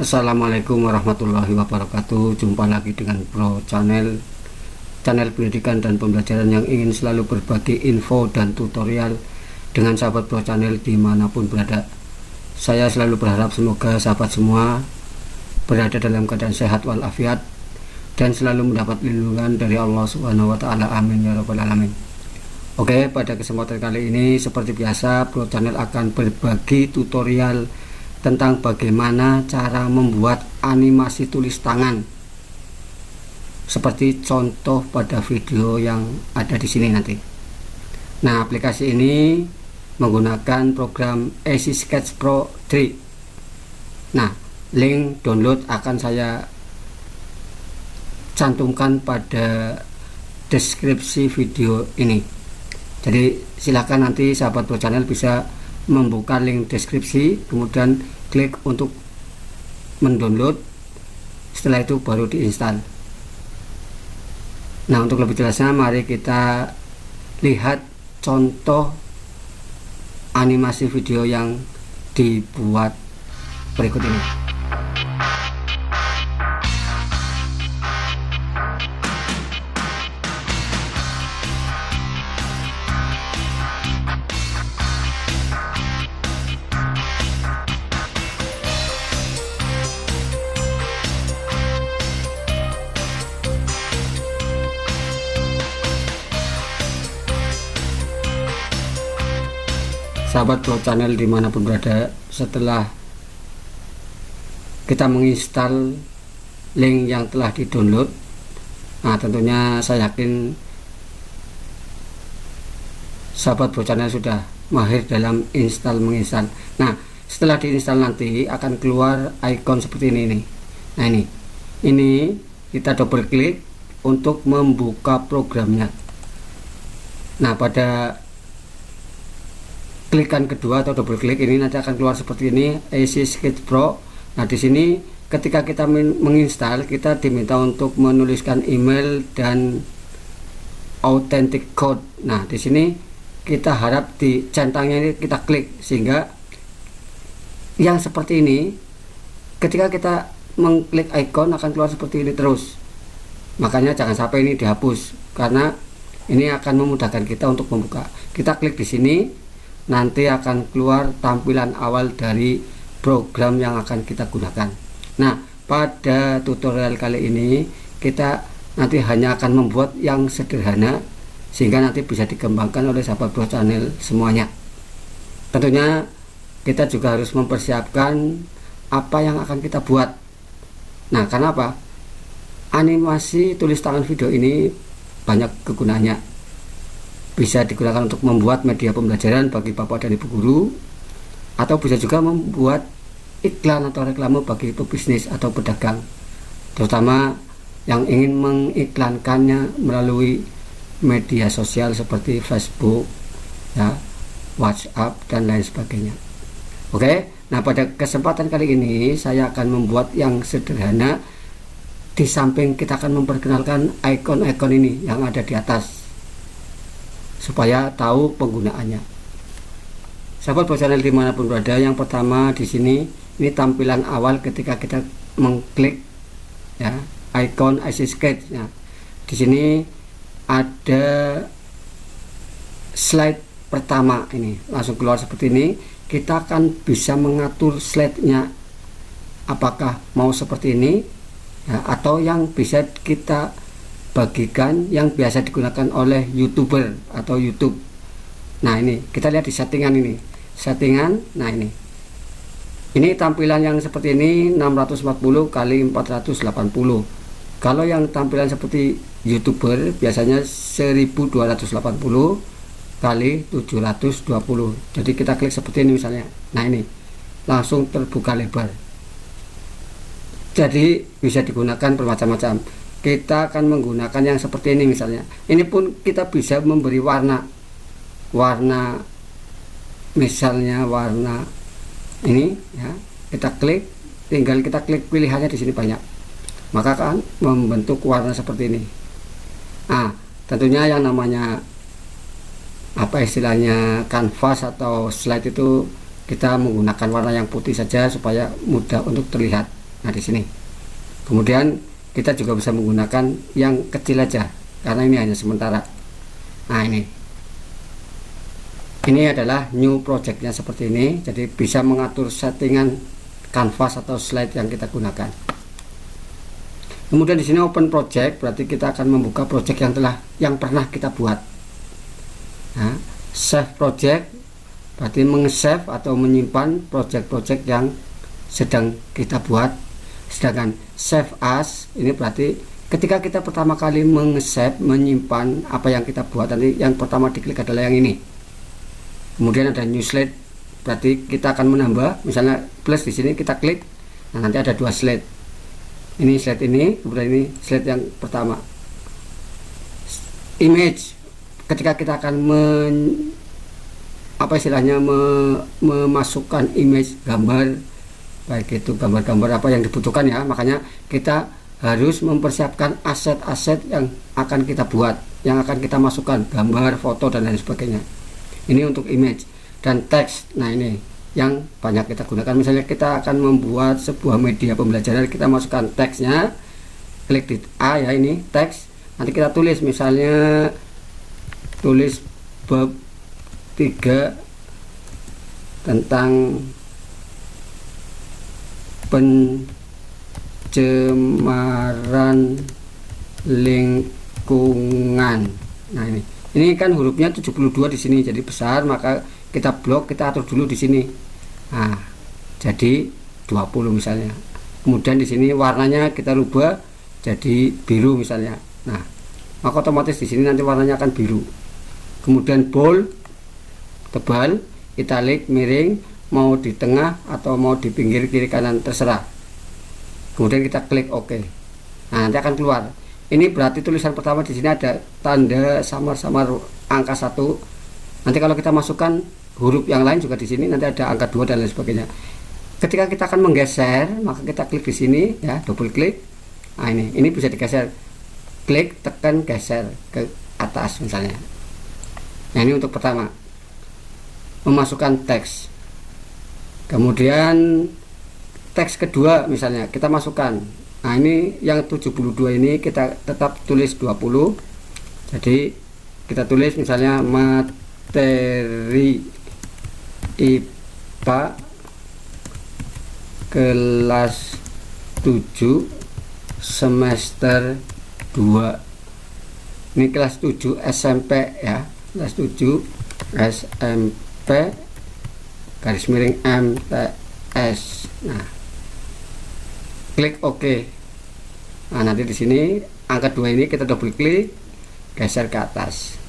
Assalamualaikum warahmatullahi wabarakatuh. Jumpa lagi dengan Bro Channel pendidikan dan pembelajaran yang ingin selalu berbagi info dan tutorial dengan sahabat Bro Channel dimanapun berada. Saya selalu berharap semoga sahabat semua berada dalam keadaan sehat walafiat dan selalu mendapat lindungan dari Allah Subhanahu wa Ta'ala. Amin ya Rabbal Alamin. Oke, pada kesempatan kali ini seperti biasa Bro Channel akan berbagi tutorial tentang bagaimana cara membuat animasi tulis tangan seperti contoh pada video yang ada di sini nanti. Nah, aplikasi ini menggunakan program Easy Sketch Pro 3. Nah, link download akan saya cantumkan pada deskripsi video ini. Jadi silakan nanti sahabat Bro Channel bisa membuka link deskripsi, kemudian klik untuk mendownload, setelah itu baru diinstal. Nah, untuk lebih jelasnya mari kita lihat contoh animasi video yang dibuat berikut ini. Sahabat Bro Channel dimanapun berada, setelah kita menginstal link yang telah di-download, nah tentunya saya yakin sahabat Bro Channel sudah mahir dalam menginstal. Nah, setelah diinstal nanti akan keluar icon seperti ini nih. Nah, ini kita double klik untuk membuka programnya. Nah, pada klikan kedua atau double klik ini nanti akan keluar seperti ini, Easy Sketch Pro. Nah, di sini ketika kita menginstal, kita diminta untuk menuliskan email dan authentic code. Nah, di sini kita harap di centangnya ini kita klik sehingga yang seperti ini ketika kita mengklik icon akan keluar seperti ini terus. Makanya jangan sampai ini dihapus karena ini akan memudahkan kita untuk membuka. Kita klik di sini, nanti akan keluar tampilan awal dari program yang akan kita gunakan. Nah, pada tutorial kali ini kita nanti hanya akan membuat yang sederhana sehingga nanti bisa dikembangkan oleh sahabat Bro Channel semuanya. Tentunya kita juga harus mempersiapkan apa yang akan kita buat. Nah, karena apa? Animasi tulis tangan video ini banyak kegunaannya. Bisa digunakan untuk membuat media pembelajaran bagi bapak dan ibu guru, atau bisa juga membuat iklan atau reklame bagi pebisnis atau pedagang, terutama yang ingin mengiklankannya melalui media sosial seperti Facebook, ya, WhatsApp dan lain sebagainya. Oke, nah pada kesempatan kali ini saya akan membuat yang sederhana. Di samping kita akan memperkenalkan icon-icon ini yang ada di atas, supaya tahu penggunaannya. Sahabat Bro Channel dimanapun berada, yang pertama di sini ini tampilan awal ketika kita mengklik ya icon Easy Sketch. Nah, di sini ada slide pertama, ini langsung keluar seperti ini. Kita akan bisa mengatur slide-nya apakah mau seperti ini ya, atau yang bisa kita bagikan yang biasa digunakan oleh YouTuber atau YouTube. Nah, ini kita lihat di settingan ini. Nah, ini tampilan yang seperti ini 640 kali 480. Kalau yang tampilan seperti YouTuber biasanya 1280 kali 720. Jadi kita klik seperti ini misalnya. Nah, ini langsung terbuka lebar. Jadi bisa digunakan bermacam-macam. Kita akan menggunakan yang seperti ini misalnya. Ini pun kita bisa memberi warna misalnya warna ini ya. Kita klik, tinggal kita klik pilihannya di sini banyak. Maka akan membentuk warna seperti ini. Nah, tentunya yang namanya apa istilahnya kanvas atau slide itu kita menggunakan warna yang putih saja supaya mudah untuk terlihat. Nah, di sini. Kemudian kita juga bisa menggunakan yang kecil aja karena ini hanya sementara. Nah, ini adalah new projectnya seperti ini. Jadi bisa mengatur settingan kanvas atau slide yang kita gunakan. Kemudian di sini open project, berarti kita akan membuka project yang pernah kita buat. Nah, save project berarti meng-save atau menyimpan project-project yang sedang kita buat. Sedangkan save as ini berarti ketika kita pertama kali meng-save, menyimpan apa yang kita buat, nanti yang pertama diklik adalah yang ini. Kemudian ada new slide, berarti kita akan menambah, misalnya plus di sini kita klik, nah nanti ada 2 slide. Ini slide ini, kemudian ini slide yang pertama. Image, ketika kita akan memasukkan image gambar, baik itu gambar-gambar apa yang dibutuhkan ya, makanya kita harus mempersiapkan aset-aset yang akan kita buat, yang akan kita masukkan, gambar, foto dan lain sebagainya. Ini untuk image. Dan teks, nah ini yang banyak kita gunakan. Misalnya kita akan membuat sebuah media pembelajaran, kita masukkan teksnya, klik di A ya, ini teks, nanti kita tulis, misalnya tulis bab 3 tentang pencemaran lingkungan. Nah, ini kan hurufnya 72 di sini, jadi besar, maka kita blok, kita atur dulu di sini. Nah, jadi 20 misalnya. Kemudian di sini warnanya kita rubah jadi biru misalnya. Nah, maka otomatis di sini nanti warnanya akan biru. Kemudian bold, tebal, italic, miring, mau di tengah atau mau di pinggir kiri kanan terserah. Kemudian kita klik OK. Nah, nanti akan keluar. Ini berarti tulisan pertama di sini ada tanda samar-samar angka 1. Nanti kalau kita masukkan huruf yang lain juga di sini nanti ada angka 2 dan lain sebagainya. Ketika kita akan menggeser, maka kita klik di sini ya, double klik. Nah, ini bisa digeser. Klik, tekan, geser ke atas misalnya. Nah, ini untuk pertama. Memasukkan teks. Kemudian teks kedua misalnya kita masukkan. Nah, ini yang 72 ini kita tetap tulis 20. Jadi kita tulis misalnya materi IPA kelas 7 semester 2. Ini kelas 7 SMP ya, kelas 7 SMP garis miring MTS. Nah, klik OK. Nah, nanti di sini angka 2 ini kita double klik, geser ke atas.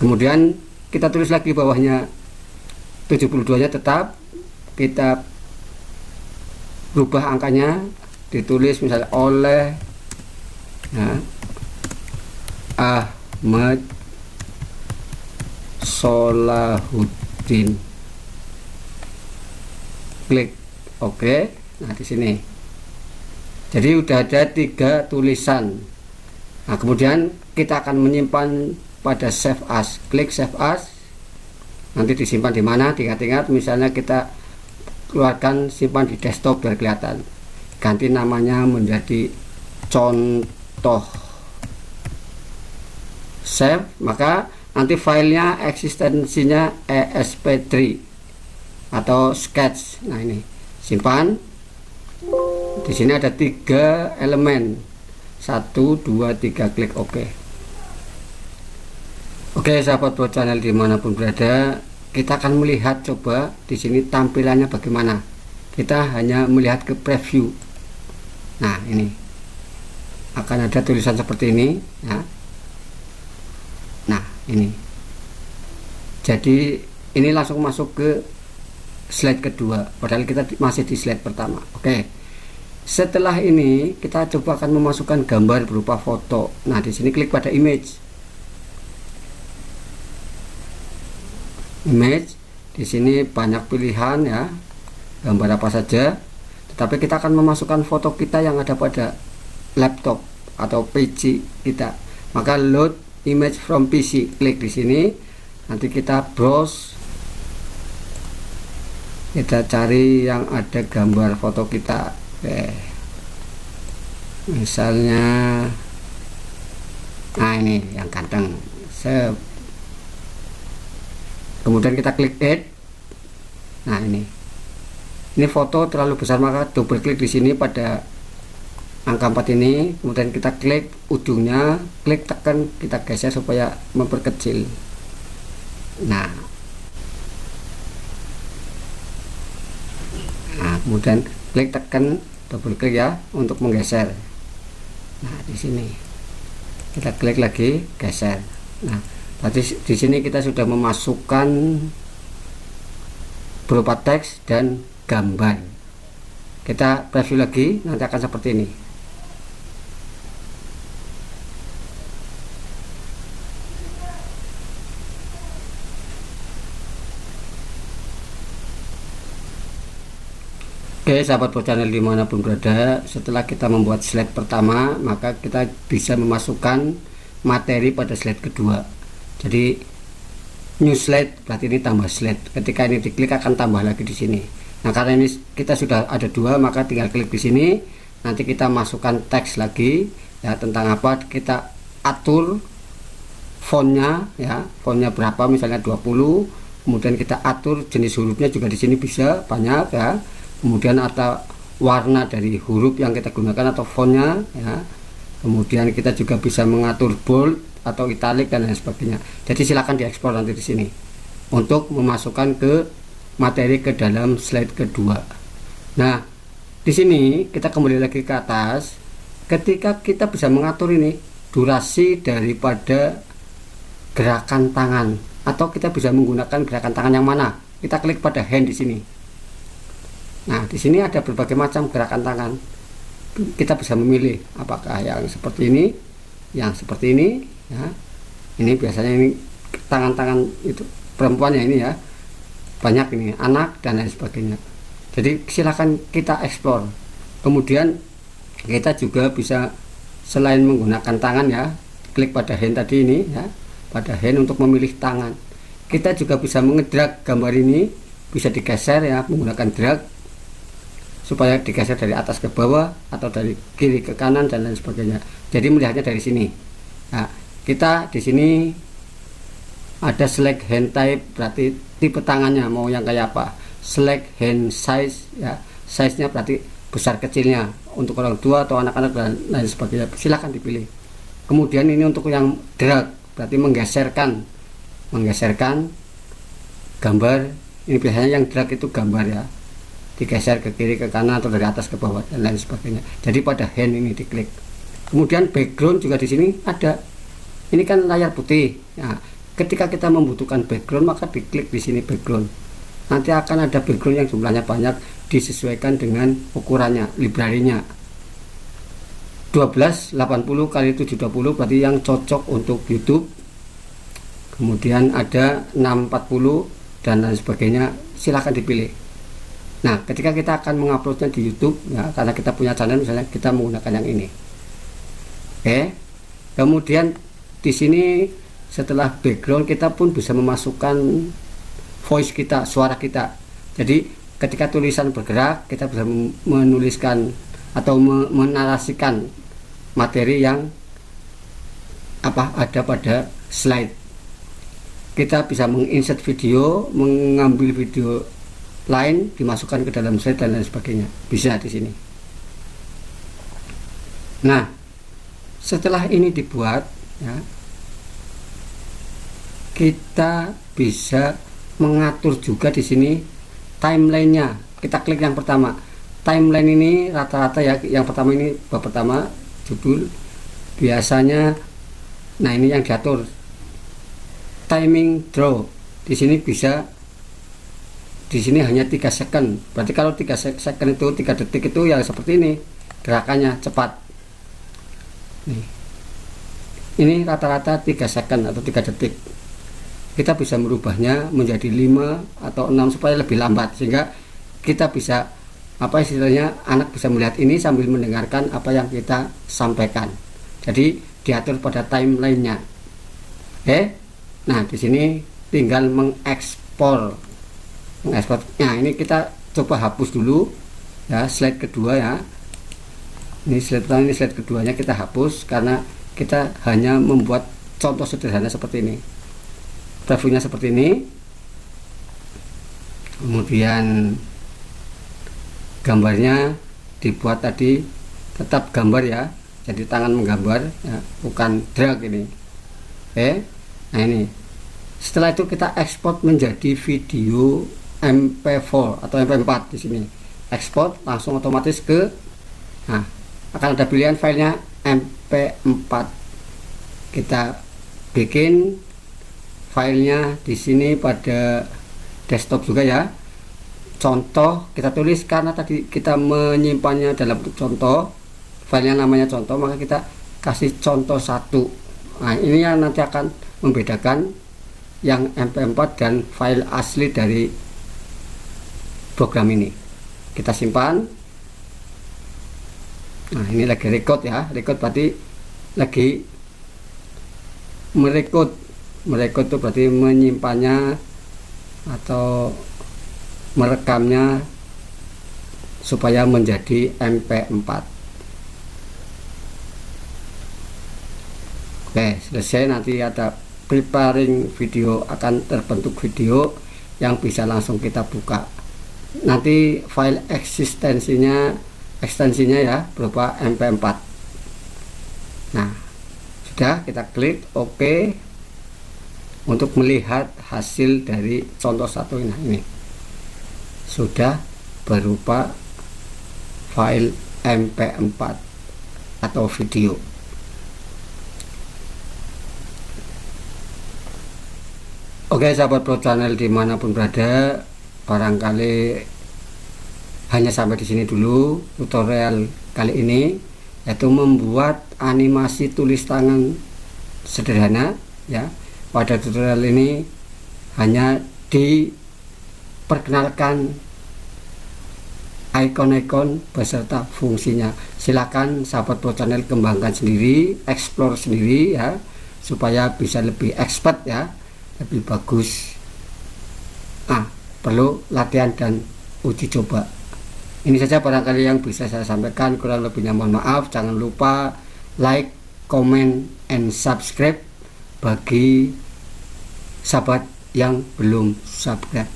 Kemudian kita tulis lagi bawahnya 72-nya tetap, kita rubah angkanya, ditulis misalnya oleh Ahmad Solahuddin. Klik OK. Nah, di sini. Jadi udah ada 3 tulisan. Nah, kemudian kita akan menyimpan pada save as. Klik save as. Nanti disimpan di mana? Diingat-ingat, misalnya kita keluarkan, simpan di desktop biar kelihatan. Ganti namanya menjadi contoh. Save, maka nanti filenya eksistensinya ESP3 atau sketch. Nah, ini simpan. Di sini ada 3 elemen. 1, 2, 3, klik OK. Oke, sahabat Pro Channel dimanapun berada, kita akan melihat coba di sini tampilannya bagaimana. Kita hanya melihat ke preview. Nah, ini akan ada tulisan seperti ini ya. Nah, ini. Jadi ini langsung masuk ke slide kedua, padahal kita masih di slide pertama. Oke. Setelah ini kita coba akan memasukkan gambar berupa foto. Nah, di sini klik pada image. Image, di sini banyak pilihan ya, gambar apa saja. Tetapi kita akan memasukkan foto kita yang ada pada laptop atau PC kita. Maka load image from PC, klik di sini. Nanti kita browse Kita cari yang ada gambar foto kita. Oke, misalnya nah ini yang ganteng. Kemudian kita klik add. Nah ini foto terlalu besar, maka double klik di sini pada angka 4 ini, kemudian kita klik ujungnya, klik tekan, kita geser supaya memperkecil. Nah kemudian klik tekan, double klik ya untuk menggeser. Nah di sini kita klik lagi, geser. Nah berarti di sini kita sudah memasukkan berupa teks dan gambar. Kita preview lagi, nanti akan seperti ini. Oke sahabat Pro Channel dimanapun berada, setelah kita membuat slide pertama, maka kita bisa memasukkan materi pada slide kedua. Jadi new slide berarti ini tambah slide. Ketika ini diklik akan tambah lagi di sini. Nah karena ini kita sudah ada dua, maka tinggal klik di sini. Nanti kita masukkan teks lagi ya, tentang apa, kita atur fontnya ya, fontnya berapa, misalnya 20. Kemudian kita atur jenis hurufnya juga di sini bisa banyak ya. Kemudian atau warna dari huruf yang kita gunakan atau fontnya ya. Kemudian kita juga bisa mengatur bold atau italic dan lain sebagainya. Jadi silakan diekspor nanti di sini untuk memasukkan ke materi ke dalam slide kedua. Nah di sini kita kembali lagi ke atas. Ketika kita bisa mengatur ini durasi daripada gerakan tangan, atau kita bisa menggunakan gerakan tangan yang mana, kita klik pada hand di sini. Nah di sini ada berbagai macam gerakan tangan. Kita bisa memilih apakah yang seperti ini, yang seperti ini ya. Ini biasanya ini tangan-tangan itu perempuan ya, ini ya banyak ini, anak dan lain sebagainya. Jadi silakan kita eksplor. Kemudian kita juga bisa selain menggunakan tangan ya, klik pada hand tadi ini ya, pada hand untuk memilih tangan. Kita juga bisa mengedrag gambar ini, bisa digeser ya menggunakan drag, supaya digeser dari atas ke bawah atau dari kiri ke kanan dan lain sebagainya. Jadi melihatnya dari sini. Nah, kita di sini ada select hand type, berarti tipe tangannya mau yang kayak apa. Select hand size ya, size-nya berarti besar kecilnya untuk orang tua atau anak-anak dan lain sebagainya. Silahkan dipilih. Kemudian ini untuk yang drag, berarti menggeserkan gambar. Ini biasanya yang drag itu gambar ya, digeser ke kiri ke kanan atau dari atas ke bawah dan lain sebagainya. Jadi pada hand ini diklik. Kemudian background juga di sini ada. Ini kan layar putih. Nah, ketika kita membutuhkan background maka diklik di sini background. Nanti akan ada background yang jumlahnya banyak, disesuaikan dengan ukurannya, library-nya. 1280 x 720 berarti yang cocok untuk YouTube. Kemudian ada 640 dan lain sebagainya. Silahkan dipilih. Nah, ketika kita akan menguploadnya di YouTube, ya, karena kita punya channel, misalnya kita menggunakan yang ini. Oke. Kemudian di sini setelah background kita pun bisa memasukkan voice kita, suara kita. Jadi ketika tulisan bergerak, kita bisa menuliskan atau menarasikan materi yang apa ada pada slide. Kita bisa menginsert video, mengambil video lain dimasukkan ke dalam slide dan lain sebagainya, bisa di sini. Nah setelah ini dibuat ya, kita bisa mengatur juga di sini timelinenya. Kita klik yang pertama, timeline ini rata-rata ya, yang pertama ini bab pertama judul biasanya. Nah ini yang diatur timing draw. Di sini bisa, di sini hanya 3 second. Berarti kalau 3 second itu 3 detik itu ya seperti ini, gerakannya cepat. Nih. Ini rata-rata 3 second atau 3 detik. Kita bisa merubahnya menjadi 5 atau 6 supaya lebih lambat, sehingga kita bisa apa istilahnya, anak bisa melihat ini sambil mendengarkan apa yang kita sampaikan. Jadi diatur pada timelinenya. Oke. Nah, di sini tinggal mengekspor mengekspor. Nah, ini kita coba hapus dulu ya, slide kedua ya. Ini slide pertama, ini slide keduanya kita hapus karena kita hanya membuat contoh sederhana seperti ini. Previewnya seperti ini. Kemudian gambarnya dibuat tadi tetap gambar ya, jadi tangan menggambar ya, bukan drag ini. Oke, nah ini setelah itu kita ekspor menjadi video MP4 atau MP4 di sini. Ekspor langsung otomatis ke, nah akan ada pilihan filenya MP4. Kita bikin filenya di sini pada desktop juga ya. Contoh kita tulis karena tadi kita menyimpannya dalam bentuk contoh, filenya namanya contoh, maka kita kasih contoh 1. Nah, ini yang nanti akan membedakan yang MP4 dan file asli dari program ini. Kita simpan. Nah, ini lagi record ya. Record berarti lagi merecord. Merecord itu berarti menyimpannya atau merekamnya supaya menjadi MP4. Oke, selesai. Nanti ada preparing video, akan terbentuk video yang bisa langsung kita buka. Nanti file ekstensinya ya berupa MP4. Nah, sudah, kita klik OK untuk melihat hasil dari contoh 1 ini. Sudah berupa file MP4 atau video. Oke sahabat Pro Channel dimanapun berada, barangkali hanya sampai di sini dulu tutorial kali ini, yaitu membuat animasi tulis tangan sederhana ya. Pada tutorial ini hanya diperkenalkan ikon-ikon beserta fungsinya. Silakan sahabat Pro Channel kembangkan sendiri, explore sendiri ya, supaya bisa lebih expert ya, lebih bagus. Perlu latihan dan uji coba. Ini saja barangkali yang bisa saya sampaikan, kurang lebihnya mohon maaf. Jangan lupa like, comment, and subscribe bagi sahabat yang belum subscribe.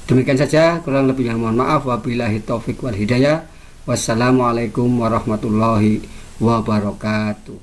Demikian saja, kurang lebihnya mohon maaf. Wabillahi taufik wal hidayah. Wassalamualaikum warahmatullahi wabarakatuh.